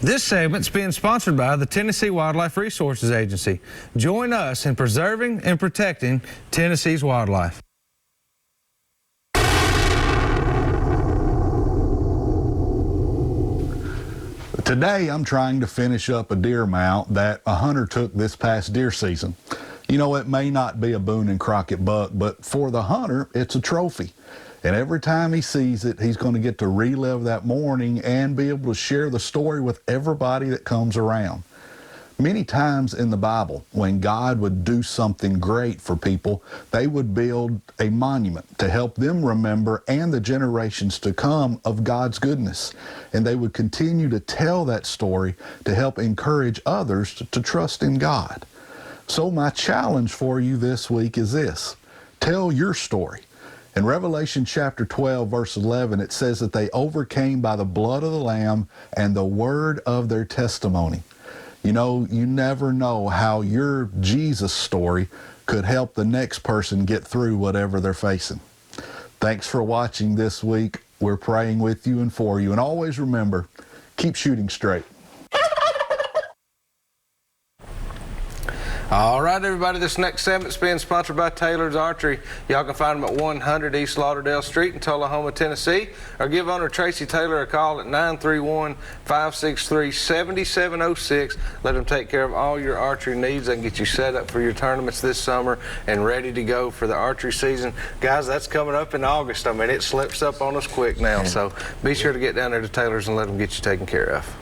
This segment's being sponsored by the Tennessee Wildlife Resources Agency. Join us in preserving and protecting Tennessee's wildlife. Today, I'm trying to finish up a deer mount that a hunter took this past deer season. You know, it may not be a Boone and Crockett buck, but for the hunter, it's a trophy. And every time he sees it, he's going to get to relive that morning and be able to share the story with everybody that comes around. Many times in the Bible, when God would do something great for people, they would build a monument to help them remember and the generations to come of God's goodness. And they would continue to tell that story to help encourage others to trust in God. So my challenge for you this week is this: tell your story. In Revelation chapter 12, verse 11, it says that they overcame by the blood of the Lamb and the word of their testimony. You know, you never know how your Jesus story could help the next person get through whatever they're facing. Thanks for watching this week. We're praying with you and for you. And always remember, keep shooting straight. All right, everybody, this next segment's being sponsored by Taylor's Archery. Y'all can find them at 100 East Lauderdale Street in Tullahoma, Tennessee, or give owner Tracy Taylor a call at 931-563-7706. Let them take care of all your archery needs. They can get you set up for your tournaments this summer and ready to go for the archery season. Guys, that's coming up in August. I mean, it slips up on us quick now, so be sure to get down there to Taylor's and let them get you taken care of.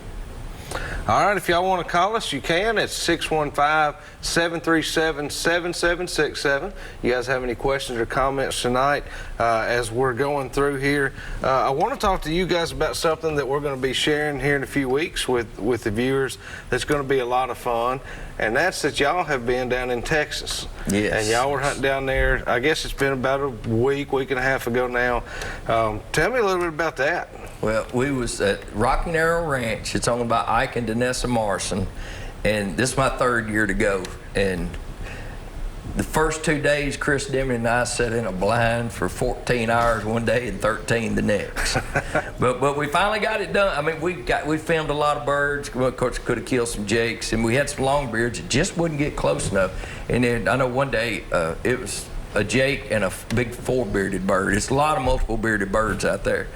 All right, if y'all want to call us, you can. It's 615-737-7767. You guys have any questions or comments tonight as we're going through here? I want to talk to you guys about something that we're going to be sharing here in a few weeks with the viewers that's going to be a lot of fun, and that's that y'all have been down in Texas. Yes. And y'all were hunting down there. I guess it's been about a week and a half ago now. Tell me a little bit about that. Well, we was at Rocky Narrow Ranch. It's owned by Ike and Danessa Morrison, and this is my third year to go. And the first 2 days, Chris Deming and I sat in a blind for 14 hours one day and 13 the next. but we finally got it done. I mean, we filmed a lot of birds. Of course, could have killed some jakes, and we had some longbeards that just wouldn't get close enough. And then I know one day it was a jake and a big four-bearded bird. It's a lot of multiple bearded birds out there.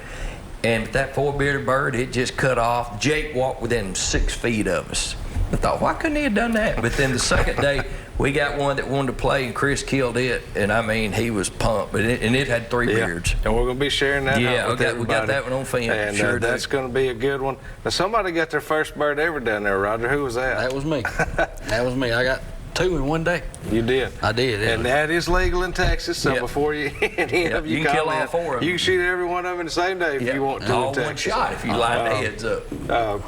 And that four-bearded bird, it just cut off. Jake walked within 6 feet of us. I thought, why couldn't he have done that? But then the second day, we got one that wanted to play, and Chris killed it. And I mean, he was pumped. And it had 3 beards. And we're going to be sharing that out with everybody. We got that one on film. And sure that's going to be a good one. Now, somebody got their first bird ever down there, Roger. Who was that? That was me. That was me. I got 2 in one day. You did? I did. And that is legal in Texas, so before you any of you can kill all in, 4 of them. You can shoot every one of them in the same day if you want to all in Texas. one shot if you line the heads up.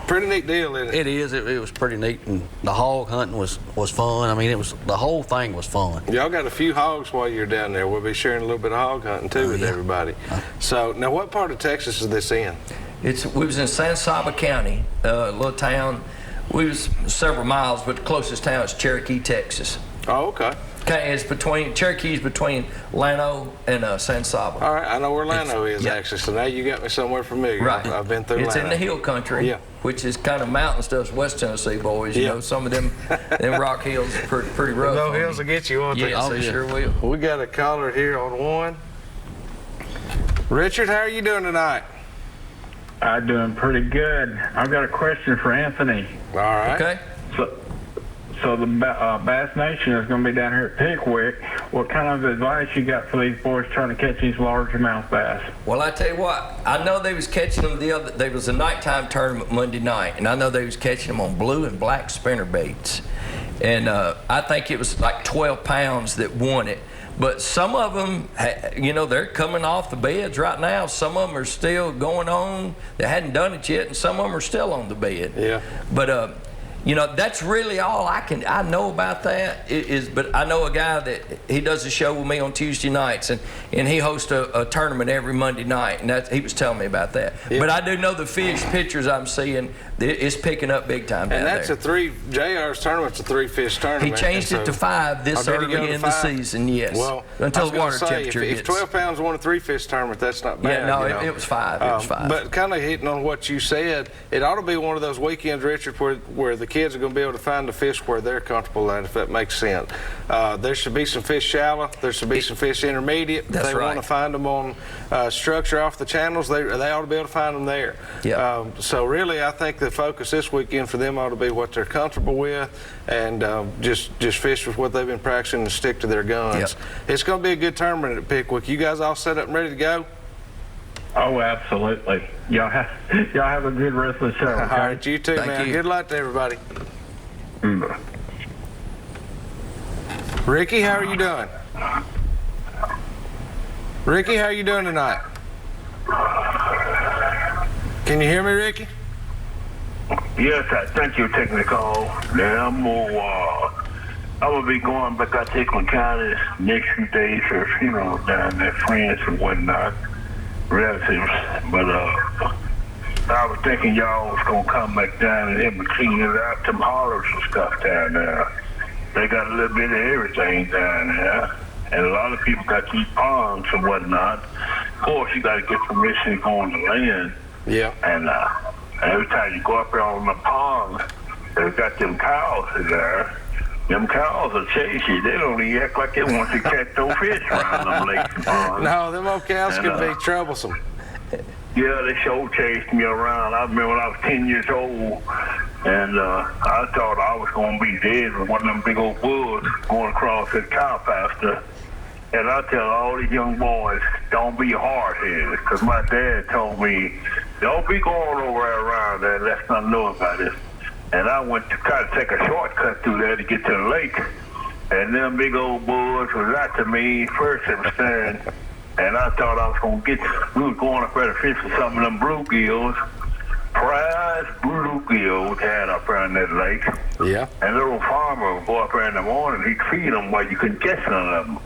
Pretty neat deal, isn't it? It is. It was pretty neat, and the hog hunting was fun. I mean, the whole thing was fun. Y'all got a few hogs while you're down there. We'll be sharing a little bit of hog hunting too with everybody. So now, what part of Texas is this in? We was in San Saba County, a little town. We was several miles, but the closest town is Cherokee, Texas. Oh, okay. It's Cherokee's between Llano and San Saba. All right, I know where Llano is actually, so now you got me somewhere familiar. Right. I've been through It's Llano. in the hill country, which is kind of mountain stuff. West Tennessee boys, you know, some of them rock hills are pretty rough. Those hills will get you, won't they? Yes, they sure will. We got a caller here on one. Richard, how are you doing tonight? I'm doing pretty good. I've got a question for Anthony. All right. Okay. So the Bass Nation is going to be down here at Pickwick. What kind of advice you got for these boys trying to catch these largemouth bass? Well, I tell you what, I know they was catching them there was a nighttime tournament Monday night, and I know they was catching them on blue and black spinner baits. And I think it was like 12 pounds that won it. But some of them, you know, they're coming off the beds right now. Some of them are still going on. They hadn't done it yet, and some of them are still on the bed. Yeah. But you know, that's really all I know about that but I know a guy that he does a show with me on Tuesday nights, and he hosts a tournament every Monday night, and he was telling me about that. Yeah. But I do know the fish pictures I'm seeing, it's picking up big time down there. And JR's tournament's a 3-fish tournament. He changed it to 5 this early in the season, yes. Well, until the water temperature if 12 pounds won a 3-fish tournament, that's not bad. Yeah, no, it was 5. It was 5. But kind of hitting on what you said, it ought to be one of those weekends, Richard, where the kids are going to be able to find the fish where they're comfortable at, if that makes sense. There should be some fish shallow. There should be some fish intermediate. That's they want to find them on structure off the channels. They ought to be able to find them there. Yeah. So really, I think the focus this weekend for them ought to be what they're comfortable with, and just fish with what they've been practicing and stick to their guns. Yep. It's going to be a good tournament at Pickwick. You guys all set up and ready to go? Oh, absolutely. Y'all have a good rest of the show. Okay? All right, you too, man. Good luck to everybody. Ricky, how are you doing? Ricky, how are you doing tonight? Can you hear me, Ricky? Yes, I thank you for taking the call. Now, I'm gonna be going back out to Hickman County next few days for a funeral down there, friends and whatnot, relatives. But I was thinking y'all was gonna come back down and help me clean it out, some hollers and stuff down there. They got a little bit of everything down there, and a lot of people got these ponds and whatnot. Of course, you got to get permission to go on the land. Yeah. And every time you go up there on the pond, they've got them cows in there. Them cows will chase you. They don't even act like they want to catch no fish around them lakes and ponds. No, them old cows can be troublesome. Yeah, they sure chased me around. I remember when I was 10 years old, and I thought I was going to be dead with one of them big old bulls going across that cow pasture. And I tell all these young boys, don't be hard-headed, because my dad told me, don't be going over there around there, let's not know about it. And I went to try to take a shortcut through there to get to the lake, and them big old bulls was after me first and staring. And I thought I was going to we was going up there to fish for some of them bluegills, prize bluegills had up there in that lake. Yeah. And the little farmer would go up there in the morning, he'd feed them while you couldn't catch none of them.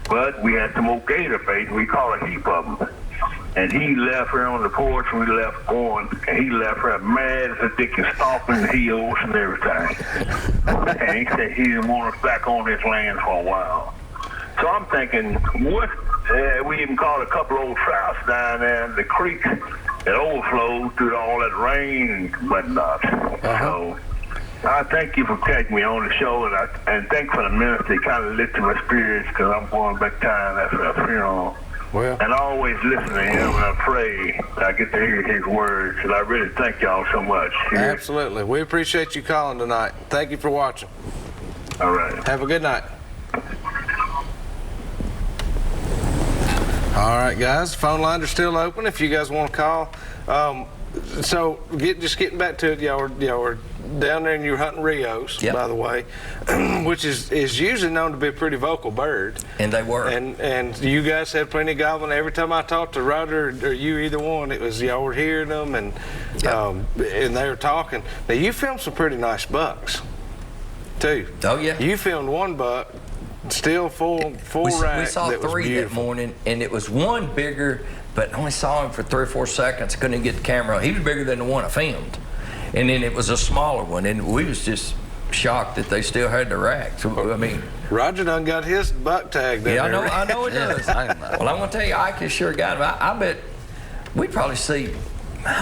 But we had some old gator bait, and we call a heap of them. And he left her on the porch, and we left going, and he left her mad as a dick and stomping heels and everything. And he said he didn't want us back on his land for a while. So I'm thinking, what? We even caught a couple old trouts down there in the creek that overflowed through all that rain and whatnot. So I thank you for taking me on the show, and thank for the ministry kind of lifted my spirits, because I'm going back down after a funeral. Well, and I always listen to him, and I pray I get to hear his words, and I really thank y'all so much. Absolutely. We appreciate you calling tonight. Thank you for watching. All right. Have a good night. All right, guys, phone lines are still open if you guys want to call. So just getting back to it, y'all were down there and you were hunting Rios, by the way, which is usually known to be a pretty vocal bird. And they were. And you guys had plenty of gobbling. Every time I talked to Roger or you, either one, it was y'all were hearing them and they were talking. Now you filmed some pretty nice bucks, too. Oh yeah. You filmed one buck. Still full rack. We saw 3 that morning, and it was one bigger, but I only saw him for 3 or 4 seconds. Couldn't get the camera on. He was bigger than the one I filmed. And then it was a smaller one, and we was just shocked that they still had the rack. So, I mean, Roger done got his buck tagged. Yeah, I know it does. Well, I'm gonna tell you, Ike has sure got him. I bet we'd probably see,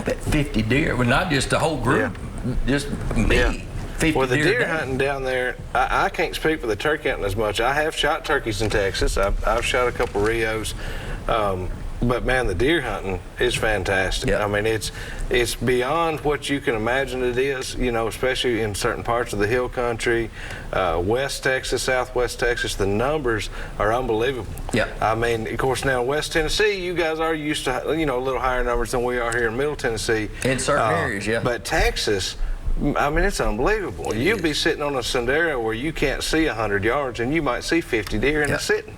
50 deer, but not just the whole group, just me. Yeah. Well, the deer day. hunting down there, I can't speak for the turkey hunting as much. I have shot turkeys in Texas. I've shot a couple Rios. But man, the deer hunting is fantastic. Yeah. I mean, it's beyond what you can imagine it is, especially in certain parts of the hill country, West Texas, Southwest Texas. The numbers are unbelievable. Yeah. I mean, of course, now in West Tennessee, you guys are used to, a little higher numbers than we are here in Middle Tennessee. In certain areas, yeah. But Texas, I mean, it's unbelievable. You'll be sitting on a sendero where you can't see 100 yards, and you might see 50 deer in a sitting.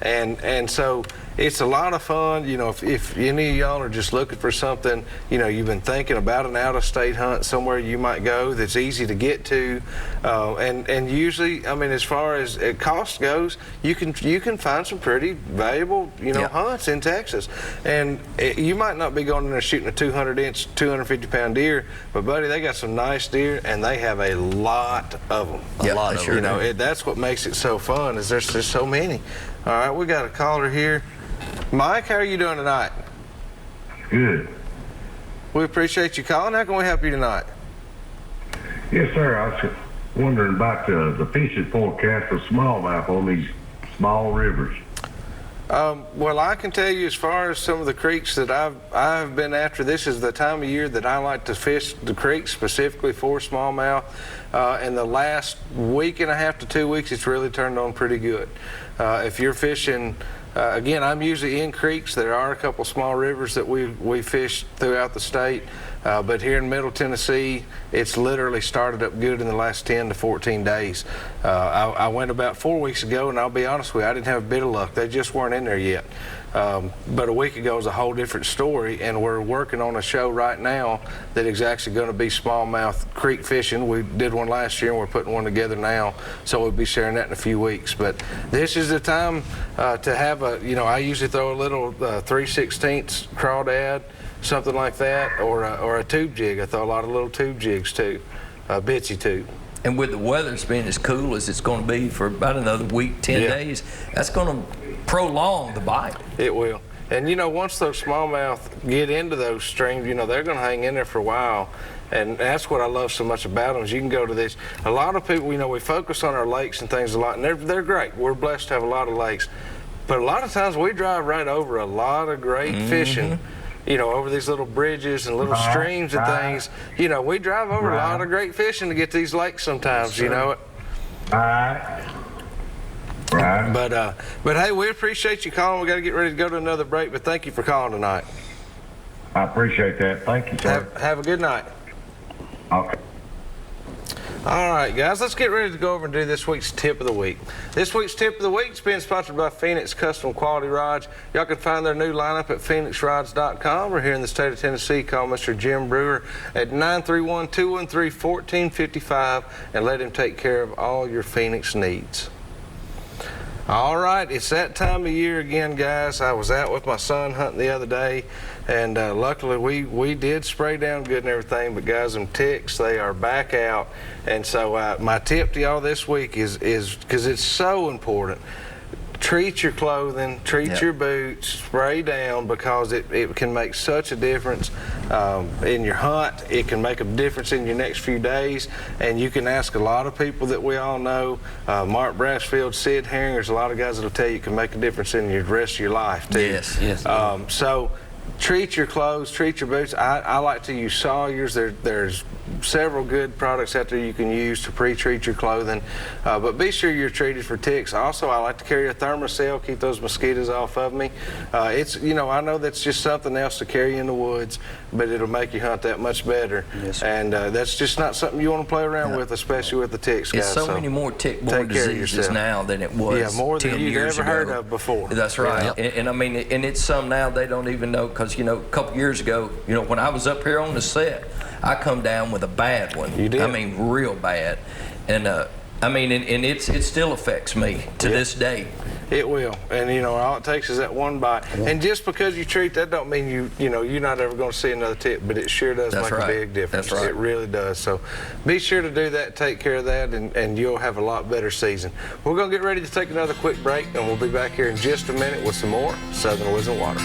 And so it's a lot of fun. You know, if any of y'all are just looking for something, you know, you've been thinking about an out-of-state hunt somewhere you might go that's easy to get to, and usually, I mean, as far as cost goes, you can find some pretty valuable, you know, hunts in Texas. And you might not be going in there shooting a 200-inch, 250-pound deer, but buddy, they got some nice deer, and they have a lot of them. Yeah, a lot of them. You know, that's what makes it so fun, is there's just so many. All right, we got a caller here. Mike, how are you doing tonight? Good. We appreciate you calling. How can we help you tonight? Yes, sir. I was wondering about the fishing forecast for smallmouth on these small rivers. Well, I can tell you, as far as some of the creeks that I've been after, this is the time of year that I like to fish the creeks specifically for smallmouth. In the last week and a half to 2 weeks, it's really turned on pretty good. If you're fishing, again, I'm usually in creeks. There are a couple small rivers that we fish throughout the state. But here in Middle Tennessee, it's literally started up good in the last 10 to 14 days. I went about 4 weeks ago, and I'll be honest with you, I didn't have a bit of luck. They just weren't in there yet. But a week ago was a whole different story, and we're working on a show right now that is actually going to be smallmouth creek fishing. We did one last year, and we're putting one together now, so we'll be sharing that in a few weeks. But this is the time to have a, you know, I usually throw a little 3/16 crawdad, something like that, or a tube jig. I throw a lot of little tube jigs too, bitsy tube. And with the weather's being as cool as it's going to be for about another week, 10 days, that's going to prolong the bite. It will. And you know, once those smallmouth get into those streams, you know, they're going to hang in there for a while. And that's what I love so much about them, is you can go to these. A lot of people, you know, we focus on our lakes and things a lot, and they're great. We're blessed to have a lot of lakes. But a lot of times we drive right over a lot of great fishing, you know, over these little bridges and little streams and things. You know, we drive over a lot of great fishing to get to these lakes sometimes, you know. Right. But hey, we appreciate you calling. We got to get ready to go to another break, but thank you for calling tonight. I appreciate that. Thank you, sir. Have a good night. Okay. All right, guys, let's get ready to go over and do this week's tip of the week. This week's tip of the week is being sponsored by Phoenix Custom Quality Rods. Y'all can find their new lineup at phoenixrods.com, or here in the state of Tennessee, call Mr. Jim Brewer at 931-213-1455 and let him take care of all your Phoenix needs. All right, it's that time of year again, guys. I was out with my son hunting the other day, and luckily we did spray down good and everything, but guys, them ticks, they are back out. And so my tip to y'all this week is because it's so important, treat your clothing, treat your boots, spray down, because it can make such a difference in your hunt. It can make a difference in your next few days, and you can ask a lot of people that we all know, Mark Brasfield, Sid Herring. There's a lot of guys that'll tell you it can make a difference in the rest of your life too. Yes. So treat your clothes, treat your boots. I like to use Sawyers. There's several good products out there you can use to pre-treat your clothing, but be sure you're treated for ticks. Also, I like to carry a Thermacell, keep those mosquitoes off of me. It's, you know, I know that's just something else to carry in the woods, but it'll make you hunt that much better. Yes. And that's just not something you want to play around with, especially with the ticks, guys. It's so many more tick-borne diseases now than it was more than 10 you've years ever ago. heard of before. That's right. And I mean, and it's some now they don't even know, because, you know, a couple years ago, you know, when I was up here on the set, I come down with a bad one. You did? I mean, real bad. And I mean, and it still affects me to this day. It will. And, you know, all it takes is that one bite. And just because you treat, that don't mean you know, you're not ever going to see another tick, but it sure does make a big difference. That's right. It really does. So be sure to do that, take care of that, and you'll have a lot better season. We're going to get ready to take another quick break, and we'll be back here in just a minute with some more Southern Woods and Waters.